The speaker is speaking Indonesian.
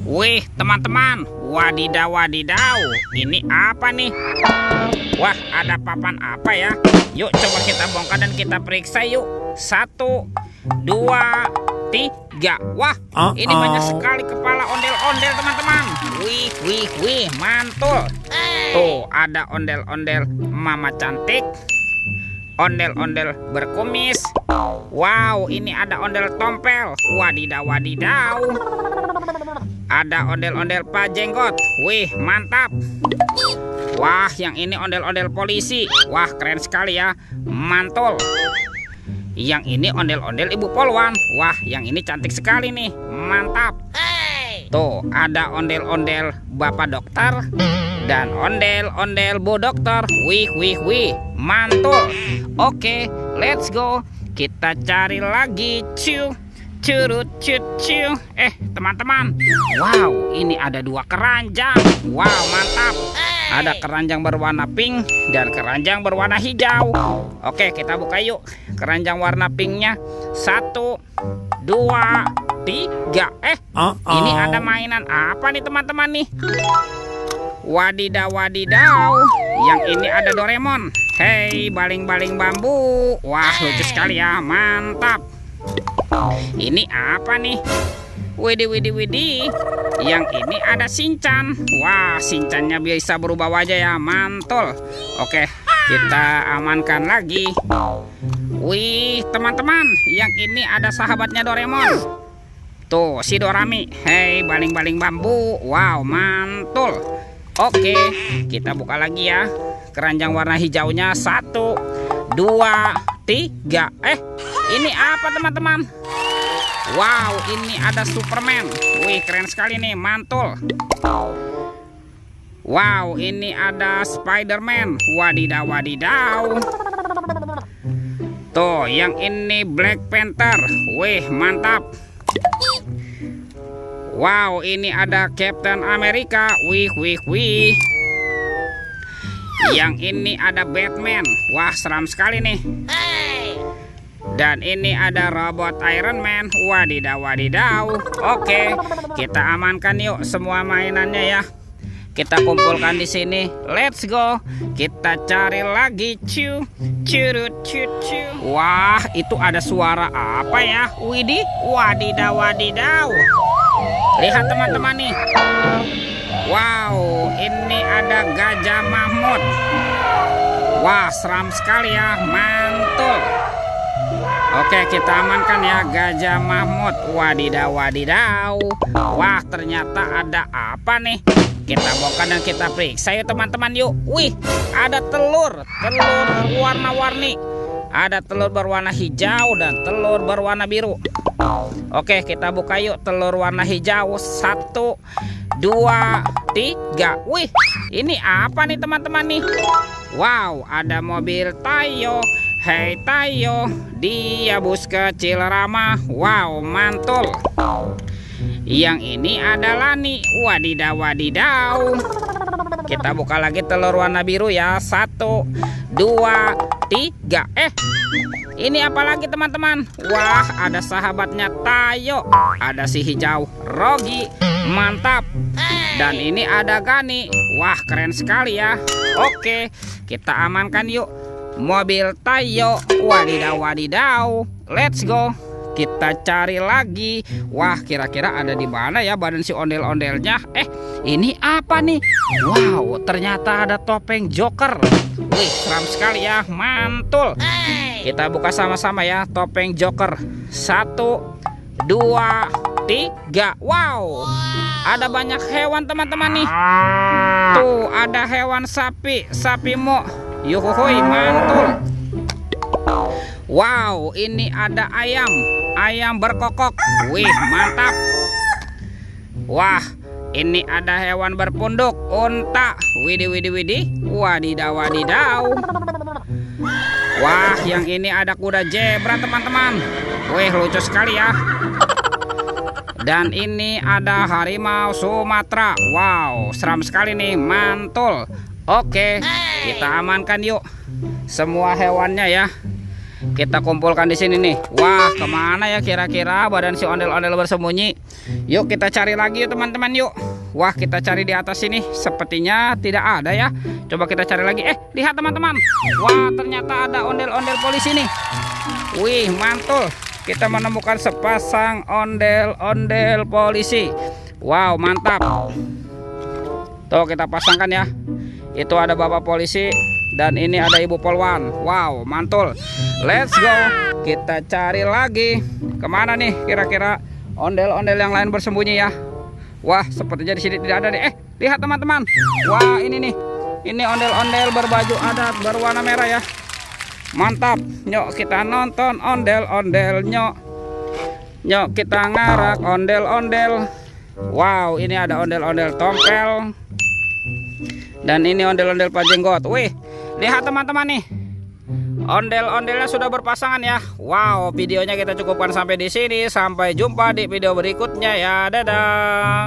Wih, teman-teman, wadidaw wadidaw, ini apa nih? Wah, ada papan apa ya? Yuk coba kita bongkar dan kita periksa yuk. 1, 2, 3. Wah, ini banyak sekali kepala ondel-ondel teman-teman. Wih, mantul. Tuh, ada ondel-ondel mama cantik, ondel-ondel berkumis. Wow, ini ada ondel tompel. Wadidaw wadidaw. Ada ondel-ondel Pak Jenggot. Wih, mantap. Wah, yang ini ondel-ondel polisi. Wah, keren sekali ya. Mantul. Yang ini ondel-ondel Ibu Polwan. Wah, yang ini cantik sekali nih. Mantap. Tuh, ada ondel-ondel Bapak Dokter dan ondel-ondel Bu Dokter. Wih. Mantul. Oke, let's go. Kita cari lagi. Curut. Teman-teman. Wow, ini ada 2 keranjang. Wow, mantap. Ada keranjang berwarna pink dan keranjang berwarna hijau. Oke, kita buka yuk. Keranjang warna pinknya. 1, 2, 3. Ini ada mainan apa nih teman-teman nih? Wadidaw wadidaw. Yang ini ada Doraemon. Hei, baling-baling bambu. Wah, lucu sekali ya. Mantap. Ini apa nih? Widih. Yang ini ada Shinchan. Wah, Shinchannya bisa berubah wajah ya. Mantul. Oke, kita amankan lagi. Wih, teman-teman, yang ini ada sahabatnya Doraemon. Tuh, si Dorami. Hei, baling-baling bambu. Wow, mantul. Oke, kita buka lagi ya. Keranjang warna hijaunya. 1, 2, 3. Ini apa teman-teman? Wow, ini ada Superman. Wih, keren sekali nih, mantul. Wow, ini ada Spiderman. Wadidaw wadidaw. Tuh, yang ini Black Panther. Wih, mantap. Wow, ini ada Captain America. Wih. Yang ini ada Batman. Wah, seram sekali nih. Dan ini ada robot Iron Man. Wadidaw wadidaw. Oke, kita amankan yuk semua mainannya ya. Kita kumpulkan di sini. Let's go. Kita cari lagi. Curut. Wah, itu ada suara apa ya? Widih, wadidaw wadidaw. Lihat teman-teman nih. Wow, ini ada Gajah Mahmud. Wah, seram sekali ya. Mantul. Oke, kita amankan ya Gajah Mahmud. Wadidaw wadidaw. Wah, ternyata ada apa nih? Kita bongkar dan kita periksa yuk teman-teman yuk. Wih, ada telur warna-warni. Ada telur berwarna hijau dan telur berwarna biru. Oke, kita buka yuk telur warna hijau. 1, 2, 3. Wih, ini apa nih teman-teman nih? Wow, ada mobil Tayo. Hei Tayo, dia bus kecil ramah. Wow, mantul. Yang ini ada Lani. Wadidaw wadidaw. Kita buka lagi telur warna biru ya. 1, 2, 3. Ini apa lagi teman-teman? Wah, ada sahabatnya Tayo. Ada si hijau Rogi. Mantap. Dan ini ada Gani. Wah, keren sekali ya. Oke, kita amankan yuk mobil Tayo. Wadidaw wadidaw. Let's go. Kita cari lagi. Wah, kira-kira ada di mana ya badan si ondel-ondelnya? Ini apa nih? Wow, ternyata ada topeng Joker. Wih, seram sekali ya. Mantul. Kita buka sama-sama ya topeng Joker. 1, 2, 3. Wow, ada banyak hewan teman-teman nih. Tuh, ada hewan sapi mo. Yuhuhui, mantul. Wow, ini ada ayam berkokok. Wih, mantap. Wah, ini ada hewan berpunduk, unta. Widih. Wadidaw wadidaw. Wah, yang ini ada kuda zebra teman-teman. Wih, lucu sekali ya. Dan ini ada harimau Sumatera. Wow, seram sekali nih, mantul. Oke, kita amankan yuk semua hewannya ya. kita kumpulkan di sini nih. Wah, kemana ya kira-kira badan si ondel-ondel bersembunyi? Yuk kita cari lagi yuk teman-teman yuk. Wah, kita cari di atas sini. Sepertinya tidak ada ya. Coba kita cari lagi. Lihat teman-teman. Wah, ternyata ada ondel-ondel polisi nih. Wih, mantul. Kita menemukan sepasang ondel-ondel polisi. Wow, mantap. Tuh kita pasangkan ya. Itu ada bapak polisi dan ini ada ibu polwan. Wow, mantul. Let's go. Kita cari lagi. Kemana nih kira-kira ondel-ondel yang lain bersembunyi ya? Wah, sepertinya di sini tidak ada deh. Lihat teman-teman. Wah, ini nih. Ini ondel-ondel berbaju adat berwarna merah ya. Mantap. Nyok kita nonton ondel-ondel nyok. Nyok kita ngarak ondel-ondel. Wow, ini ada ondel-ondel tompel. Dan ini ondel-ondel pajenggot. Wih, lihat teman-teman nih. Ondel-ondelnya sudah berpasangan ya. Wow, videonya kita cukupkan sampai di sini. Sampai jumpa di video berikutnya ya. Dadah.